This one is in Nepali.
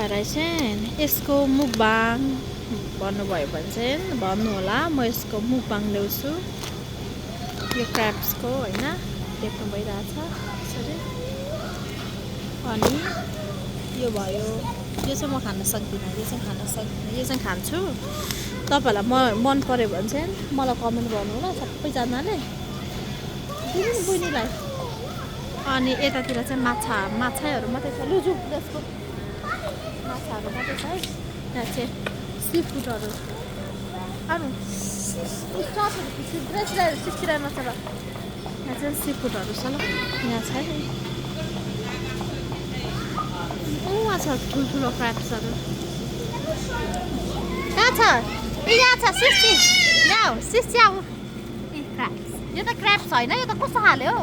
भएर चाहिँ यसको मुकबाङ भन्नुभयो भने चाहिँ भन्नु होला। म यसको मुकबाङ ल्याउँछु यो क्र्याब्सको होइन, देख्नु भइरहेछ यसरी। अनि यो भयो, यो चाहिँ म खान सक्दिनँ, यो चाहिँ खान सक्दिनँ, यो चाहिँ खान्छु। तपाईँहरूलाई मन पऱ्यो भने चाहिँ मलाई कमेन्ट गर्नु होला सबैजनाले, दिनु नि बहिनीलाई। अनि यतातिर चाहिँ माछाहरू मात्रै छ, लु जाउँ त्यसको माछाहरू मात्रै छ है। यहाँ चाहिँ सी फुडहरू अरू 69 माछा ल। यहाँ चाहिँ सी फुडहरू छ ल, यहाँ छ है। उहाँ छ ठुल्ठुलो क्र्याब्सहरू, कहाँ छ? यहाँ छ सिस्सी, ल्याऊ सिस्सी आऊ। ए क्र्याब्स, यो त क्र्याब्स होइन, यो त कस्तो खाले हो?